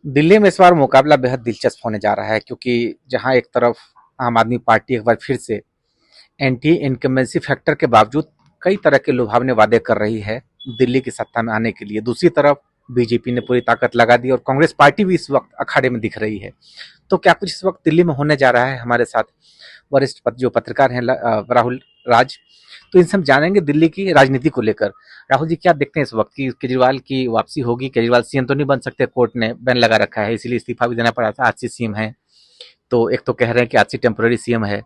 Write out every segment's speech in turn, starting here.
दिल्ली में इस बार मुकाबला बेहद दिलचस्प होने जा रहा है क्योंकि जहां एक तरफ आम आदमी पार्टी एक बार फिर से एंटी इनकम्बेंसी फैक्टर के बावजूद कई तरह के लुभावने वादे कर रही है दिल्ली की सत्ता में आने के लिए। दूसरी तरफ बीजेपी ने पूरी ताकत लगा दी और कांग्रेस पार्टी भी इस वक्त अखाड़े में दिख रही है। तो क्या कुछ इस वक्त दिल्ली में होने जा रहा है? हमारे साथ वरिष्ठ जो पत्रकार हैं राहुल राज। तो इनसे हम जानेंगे दिल्ली की राजनीति को लेकर। राहुल जी, क्या देखते हैं इस वक्त की केजरीवाल की वापसी होगी? केजरीवाल सीएम तो नहीं बन सकते, कोर्ट ने बैन लगा रखा है, इसीलिए इस्तीफा भी देना पड़ा था। आज से सीएम है, तो एक तो कह रहे हैं कि आज से टेम्पररी सीएम है,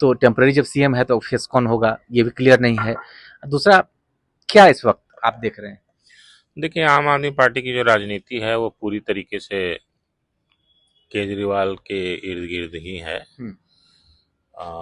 तो टेम्पररी जब सीएम है तो फेस कौन होगा ये भी क्लियर नहीं है। दूसरा, क्या इस वक्त आप देख रहे हैं? देखिए, आम आदमी पार्टी की जो राजनीति है वो पूरी तरीके से केजरीवाल के इर्द गिर्द ही है।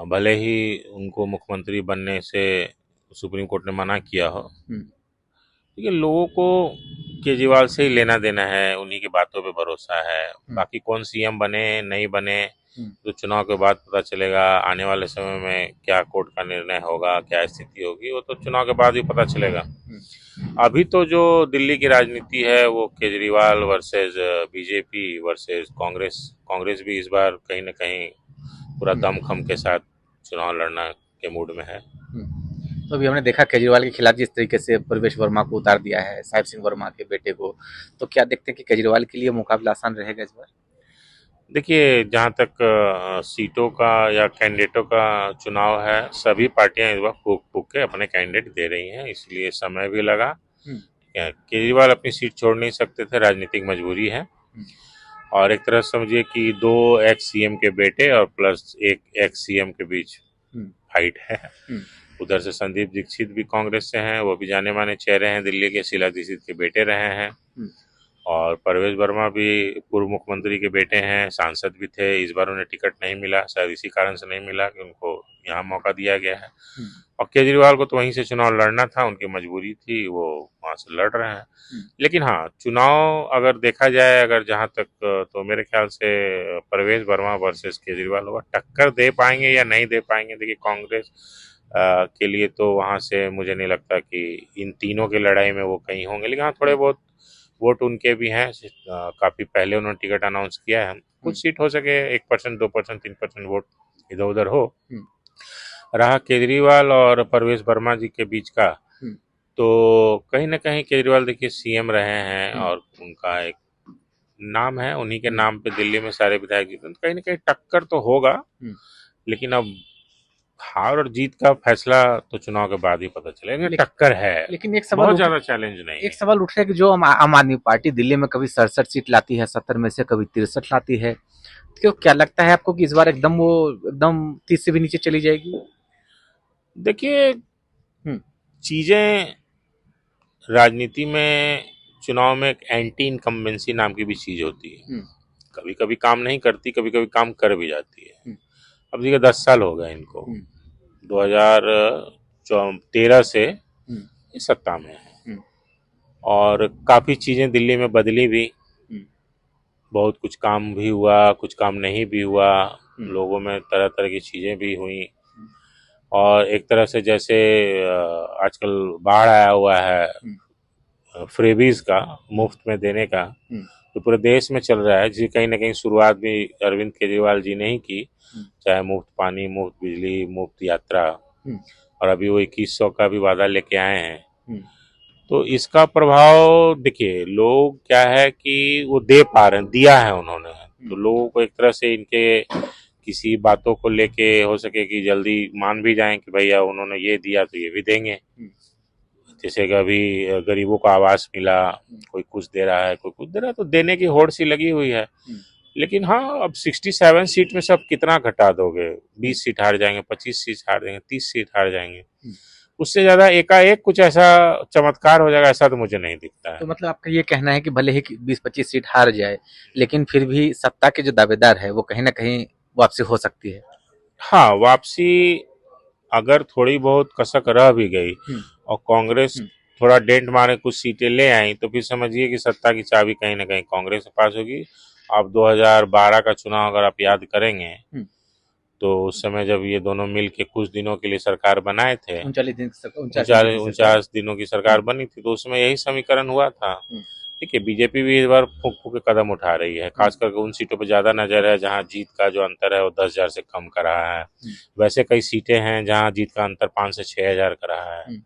भले ही उनको मुख्यमंत्री बनने से सुप्रीम कोर्ट ने मना किया हो, देखिए लोगों को केजरीवाल से ही लेना देना है, उन्हीं की बातों पे भरोसा है। बाकी कौन सीएम बने नहीं बने तो चुनाव के बाद पता चलेगा। आने वाले समय में क्या कोर्ट का निर्णय होगा, क्या स्थिति होगी, वो तो चुनाव के बाद ही पता चलेगा। अभी तो जो दिल्ली की राजनीति है वो Kejriwal versus BJP versus Congress. Congress भी इस बार कहीं ना कहीं पूरा दमखम के साथ चुनाव लड़ना के मूड में है। तो अभी हमने देखा केजरीवाल के खिलाफ जिस तरीके से प्रवेश वर्मा को उतार दिया है, साहिब सिंह वर्मा के बेटे को, तो क्या देखते हैं कि केजरीवाल के लिए मुकाबला आसान रहेगा इस बार? देखिए, जहाँ तक सीटों का या कैंडिडेटों का चुनाव है, सभी पार्टियां इस बार फूक फूक के अपने कैंडिडेट दे रही हैं, इसलिए समय भी लगा। केजरीवाल अपनी सीट छोड़ नहीं सकते थे, राजनीतिक मजबूरी है। और एक तरह समझिए कि दो एक्स सीएम के बेटे और प्लस एक एक्स सीएम के बीच फाइट है। उधर से संदीप दीक्षित भी कांग्रेस से हैं, वो भी जाने माने चेहरे हैं, दिल्ली के शीला दीक्षित के बेटे रहे हैं। और परवेश वर्मा भी पूर्व मुख्यमंत्री के बेटे हैं, सांसद भी थे। इस बार उन्हें टिकट नहीं मिला, शायद इसी कारण से नहीं मिला कि उनको यहाँ मौका दिया गया है। और केजरीवाल को तो वहीं से चुनाव लड़ना था, उनकी मजबूरी थी, वो वहां से लड़ रहे हैं। लेकिन हाँ, चुनाव अगर देखा जाए, अगर जहां तक, तो मेरे ख्याल से परवेश वर्मा वर्सेस केजरीवाल होगा। टक्कर दे पाएंगे या नहीं दे पाएंगे, देखिए कांग्रेस के लिए तो वहां से मुझे नहीं लगता कि इन तीनों की लड़ाई में वो कहीं होंगे। लेकिन हाँ, थोड़े बहुत वोट उनके भी हैं। काफी पहले उन्होंने टिकट अनाउंस किया है। कुछ सीट हो सके 1%, 2%, 3% वोट इधर उधर हो। रहा केजरीवाल और परवेश वर्मा जी के बीच का, तो कहीं ना कहीं केजरीवाल देखिए सीएम रहे हैं और उनका एक नाम है, उन्हीं के नाम पे दिल्ली में सारे विधायक जीते, तो कहीं ना कहीं टक्कर तो होगा। लेकिन अब हार और जीत का फैसला तो चुनाव के बाद ही पता चलेगा। टक्कर है, लेकिन एक बहुत ज्यादा चैलेंज नहीं एक सवाल उठ रहा है कि जो आम आदमी पार्टी दिल्ली में कभी 67 सीट लाती है, 70 में से कभी 63 लाती है, तो क्या लगता है आपको कि इस बार एकदम 30 से भी नीचे चली जाएगी? देखिए, चीजें राजनीति में, चुनाव में एक एंटी इनकम्बेंसी नाम की भी चीज होती है। कभी कभी काम नहीं करती, कभी कभी काम कर भी जाती है। अब देखिए 10 साल हो गए इनको, 2013 से सत्ता में है और काफी चीजें दिल्ली में बदली भी। बहुत कुछ काम भी हुआ, कुछ काम नहीं भी हुआ। लोगों में तरह तरह की चीजें भी हुई। और एक तरह से जैसे आजकल बाढ़ आया हुआ है फ्रीबीज का, मुफ्त में देने का, तो पूरे देश में चल रहा है, जिसकी कहीं ना कहीं शुरुआत भी अरविंद केजरीवाल जी ने ही की। चाहे मुफ्त पानी, मुफ्त बिजली, मुफ्त यात्रा, और अभी वो 2100 का भी वादा लेके आए हैं। तो इसका प्रभाव देखिए, लोग क्या है कि वो दे पा रहे हैं, दिया है उन्होंने, तो लोगों को एक तरह से इनके किसी बातों को लेके हो सके कि जल्दी मान भी जाएं कि भैया उन्होंने ये दिया तो ये भी देंगे। जैसे कि अभी गरीबों को आवास मिला, कोई कुछ दे रहा है, कोई कुछ दे रहा है, तो देने की होड़ सी लगी हुई है। लेकिन हाँ, अब 67 सीट में से अब कितना घटा दोगे? 20 सीट हार जाएंगे, 25 सीट हार जाएंगे, 30 सीट हार जाएंगे। उससे ज्यादा एकाएक कुछ ऐसा चमत्कार हो जाएगा, ऐसा तो मुझे नहीं दिखता है। तो मतलब आपका ये कहना है कि भले ही 20-25 सीट हार जाए, लेकिन फिर भी सत्ता के जो दावेदार है वो कहीं ना कहीं वापसी हो सकती है? हाँ, वापसी अगर थोड़ी बहुत कसक रह भी गई और कांग्रेस थोड़ा डेंट मारे, कुछ सीटें ले आई, तो फिर समझिए कि सत्ता की चाबी कहीं ना कहीं कांग्रेस के पास होगी। अब 2012 का चुनाव अगर आप याद करेंगे, तो उस समय जब ये दोनों मिल के कुछ दिनों के लिए सरकार बनाए थे, 39 दिन 49 दिनों की सरकार बनी थी, तो उसमें यही समीकरण हुआ था देखिए बीजेपी भी इस बार फूंक फूंक के कदम उठा रही है, खास करके उन सीटों पर ज्यादा नजर है जहां जीत का जो अंतर है वो 10,000 से कम का रहा है। वैसे कई सीटें हैं जहां जीत का अंतर 5 से 6,000 का रहा है,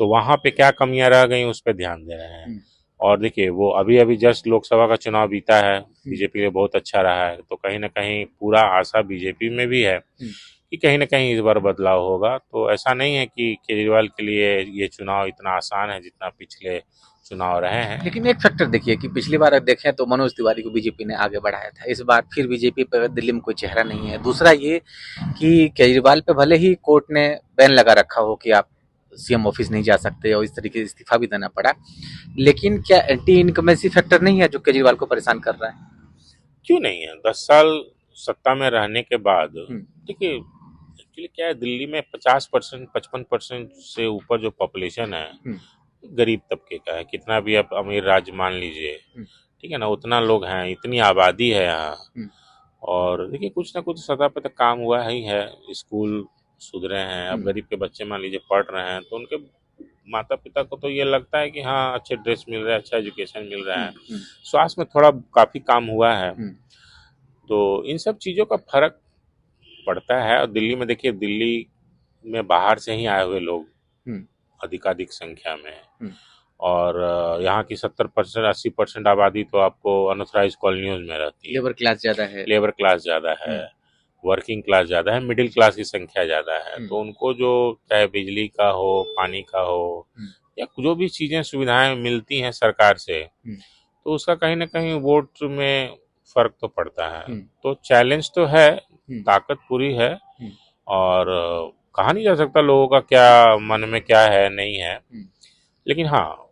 तो वहां पे क्या कमियां रह गई उस पर ध्यान दे रहे हैं। और देखिए वो अभी अभी जस्ट लोकसभा का चुनाव बीता है, बीजेपी के लिए बहुत अच्छा रहा है, तो कहीं ना कहीं पूरा आशा बीजेपी में भी है कि कहीं ना कहीं इस बार बदलाव होगा। तो ऐसा नहीं है कि केजरीवाल के लिए ये चुनाव इतना आसान है जितना पिछले चुनाव रहे हैं। लेकिन एक फैक्टर देखिए कि पिछली बार अगर देखें तो मनोज तिवारी को बीजेपी ने आगे बढ़ाया था, इस बार फिर बीजेपी पर दिल्ली में कोई चेहरा नहीं है। दूसरा ये कि केजरीवाल पे भले ही कोर्ट ने बैन लगा रखा हो कि आप सीएम ऑफिस नहीं जा सकते और इस तरीके से इस्तीफा भी देना पड़ा, लेकिन क्या एंटी इनकमेंसी फैक्टर नहीं है जो केजरीवाल को परेशान कर रहा है? क्यों नहीं है? 10 साल सत्ता में रहने के बाद देखिए एक्चुअली क्या है, दिल्ली में 50% 55% से ऊपर जो पॉपुलेशन है गरीब तबके का है। कितना भी आप अमीर राज्य मान लीजिए, ठीक है ना, उतना लोग हैं, इतनी आबादी है यहाँ। और देखिए कुछ ना कुछ सतह पे तो काम हुआ ही है, स्कूल सुधरे हैं। अब गरीब के बच्चे मान लीजिए पढ़ रहे हैं तो उनके माता पिता को तो ये लगता है कि हाँ अच्छे ड्रेस मिल रहा है, अच्छा एजुकेशन मिल रहा है, स्वास्थ्य में थोड़ा काफी काम हुआ है। तो इन सब चीजों का फर्क पड़ता है। और दिल्ली में देखिए, दिल्ली में बाहर से ही आए हुए लोग अधिकाधिक संख्या में है। और यहाँ की 70% 80% आबादी तो आपको अनऑथराइज कॉलोनियों में रहती है। लेबर क्लास ज्यादा है, लेबर क्लास ज्यादा है, वर्किंग क्लास ज्यादा है, मिडिल क्लास की संख्या ज्यादा है। तो उनको जो चाहे बिजली का हो, पानी का हो, या जो भी चीजें सुविधाएं मिलती हैं सरकार से, तो उसका कहीं ना कहीं वोट में फर्क तो पड़ता है। तो चैलेंज तो है, ताकत पूरी है, और कहा नहीं जा सकता लोगों का क्या मन में क्या है नहीं है, लेकिन हाँ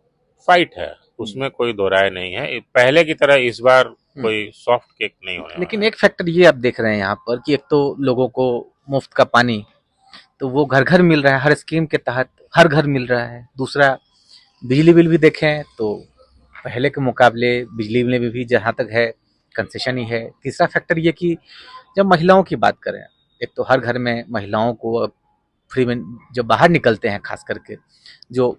फाइट है, उसमें कोई दो राय नहीं है। पहले की तरह इस बार कोई सॉफ्ट केक नहीं होने वाला। लेकिन एक फैक्टर ये आप देख रहे हैं यहाँ पर कि एक तो लोगों को मुफ्त का पानी तो वो घर घर मिल रहा है, हर स्कीम के तहत हर घर मिल रहा है। दूसरा बिजली बिल भी देखें तो पहले के मुकाबले बिजली बिल में भी जहाँ तक है कंसेशन ही है। तीसरा फैक्टर ये कि जब महिलाओं की बात करें, एक तो हर घर में महिलाओं को अब फ्री में जब बाहर निकलते हैं, खास करके जो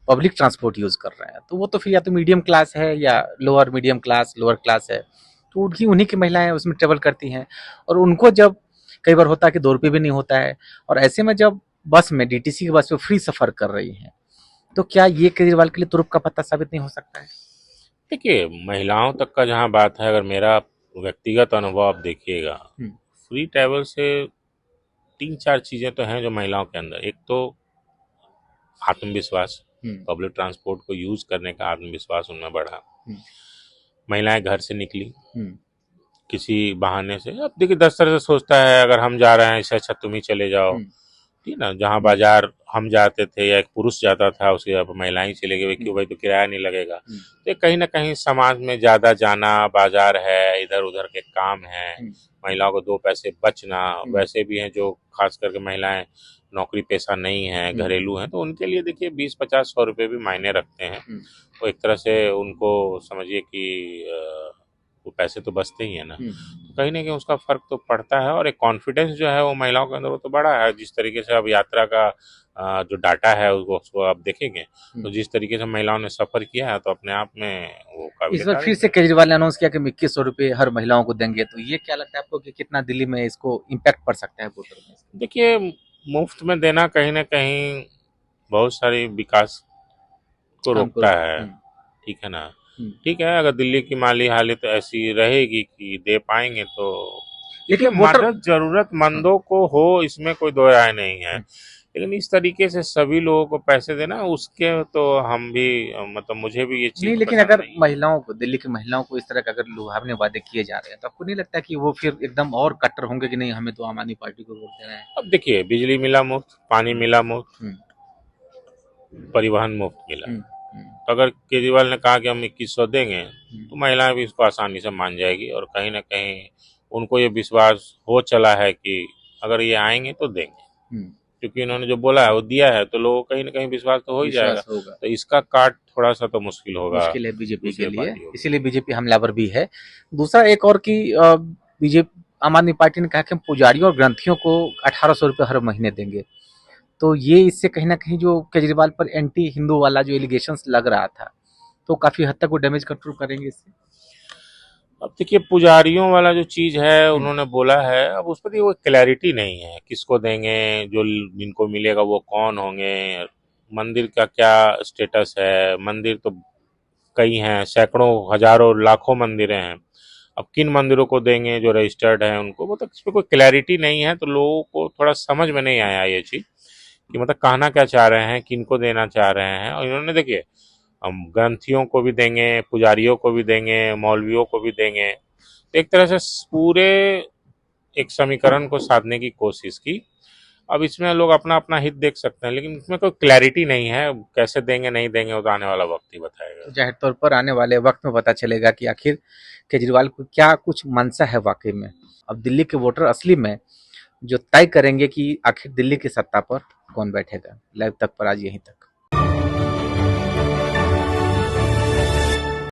पब्लिक ट्रांसपोर्ट यूज कर रहे हैं, तो वो तो फिर या तो मीडियम क्लास है या lower medium class lower class है, तो उन्हीं की महिलाएं उसमें ट्रेवल करती हैं। और उनको जब कई बार होता है कि 2 रुपये भी नहीं होता है, और ऐसे में जब बस में डीटीसी की बस में फ्री सफर कर रही हैं, तो क्या ये केजरीवाल के लिए तुरुप का पत्ता साबित नहीं हो सकता है? देखिए महिलाओं तक का जहाँ बात है, अगर मेरा व्यक्तिगत अनुभव आप देखिएगा, फ्री ट्रैवल से 3-4 चीजें तो हैं जो महिलाओं के अंदर। एक तो आत्मविश्वास, पब्लिक ट्रांसपोर्ट को यूज करने का आत्मविश्वास उनमें बढ़ा। महिलाएं घर से निकली किसी बहाने से। अब देखिए 10 तरह से सोचता है, अगर हम जा रहे हैं इससे अच्छा तुम ही चले जाओ, ठीक ना। जहाँ बाजार हम जाते थे या एक पुरुष जाता था, उसके अब महिलाएं चले गई, क्यों भाई, तो किराया नहीं लगेगा। तो कहीं ना कहीं समाज में ज्यादा जाना, बाजार है, इधर उधर के काम है, महिलाओं को 2 पैसे बचना। वैसे भी हैं जो खास करके महिलाएं नौकरी पेशा नहीं है, घरेलू हैं, तो उनके लिए देखिए 20-50-100 रुपये भी मायने रखते हैं। तो एक तरह से उनको समझिए कि वो पैसे तो बचते ही है ना। तो कहीं ना कहीं उसका फर्क तो पड़ता है। और एक कॉन्फिडेंस जो है वो महिलाओं के अंदर वो तो बड़ा है। जिस तरीके से अब यात्रा का जो डाटा है उसको आप देखेंगे, तो जिस तरीके से महिलाओं ने सफर किया है, तो अपने आप में वो इस बार फिर से केजरीवाल ने अनाउंस किया कि 2100 रुपये हर महिलाओं को देंगे, तो ये क्या लगता है आपको कि कितना दिल्ली में इसको इम्पैक्ट पड़ सकता है वोटर में? देखिए मुफ्त में देना कहीं ना कहीं बहुत सारी विकास को रोकता है, ठीक है ना। ठीक है, अगर दिल्ली की माली हालत ऐसी रहेगी कि दे पाएंगे तो, लेकिन मदद जरूरतमंदों को हो, इसमें कोई दो राय नहीं है। लेकिन इस तरीके से सभी लोगों को पैसे देना, उसके तो हम भी मतलब मुझे भी ये चीज नहीं, लेकिन अगर महिलाओं को, दिल्ली की महिलाओं को इस तरह का अगर लुभावने वादे किए जा रहे हैं, तो आपको नहीं लगता कि वो फिर एकदम और कट्टर होंगे कि नहीं हमें तो आम आदमी पार्टी को वोट देना है? अब देखिए बिजली मिला मुफ्त, पानी मिला मुफ्त, परिवहन मुफ्त मिला। तो अगर केजरीवाल ने कहा कि हम 2100 देंगे, तो महिलाएं भी इसको आसानी से मान जाएगी। और कहीं ना कहीं उनको ये विश्वास हो चला है कि अगर ये आएंगे तो देंगे, क्योंकि इन्होंने जो बोला है वो दिया है, तो लोगों को कहीं ना कहीं विश्वास तो हो ही जाएगा। तो इसका काट थोड़ा सा तो मुश्किल है बीजेपी के लिए, इसीलिए बीजेपी हमलावर भी है। दूसरा एक और कि बीजेपी आम आदमी पार्टी ने कहा कि हम पुजारियों और ग्रंथियों को 1800 रुपये हर महीने देंगे। तो ये इससे कहीं ना कहीं जो केजरीवाल पर एंटी हिंदू वाला जो एलिगेशंस लग रहा था, तो काफी हद तक वो डैमेज कंट्रोल करेंगे इससे। अब देखिए पुजारियों वाला जो चीज है हम्म। उन्होंने बोला है, अब उस पर वो क्लैरिटी नहीं है किसको देंगे, जो जिनको मिलेगा वो कौन होंगे, मंदिर का क्या स्टेटस है। मंदिर तो कई हैं, सैकड़ों हजारों लाखों मंदिरें हैं। अब किन मंदिरों को देंगे जो रजिस्टर्ड हैं उनको, मतलब इस पे कोई क्लैरिटी नहीं है, तो लोगों को थोड़ा समझ में नहीं आया ये चीज कि मतलब कहना क्या चाह रहे हैं, किनको देना चाह रहे हैं। और इन्होंने देखिए हम ग्रंथियों को भी देंगे, पुजारियों को भी देंगे, मौलवियों को भी देंगे, तो एक तरह से पूरे एक समीकरण को साधने की कोशिश की। अब इसमें लोग अपना अपना हित देख सकते हैं, लेकिन इसमें कोई क्लैरिटी नहीं है, कैसे देंगे नहीं देंगे वो तो आने वाला वक्त ही बताएगा। तो जाहिर तौर पर आने वाले वक्त में पता चलेगा कि आखिर केजरीवाल को क्या कुछ मंशा है वाकई में। अब दिल्ली के वोटर असली में जो तय करेंगे कि आखिर दिल्ली की सत्ता पर कौन बैठेगा। लाइव तक पर आज यहीं तक।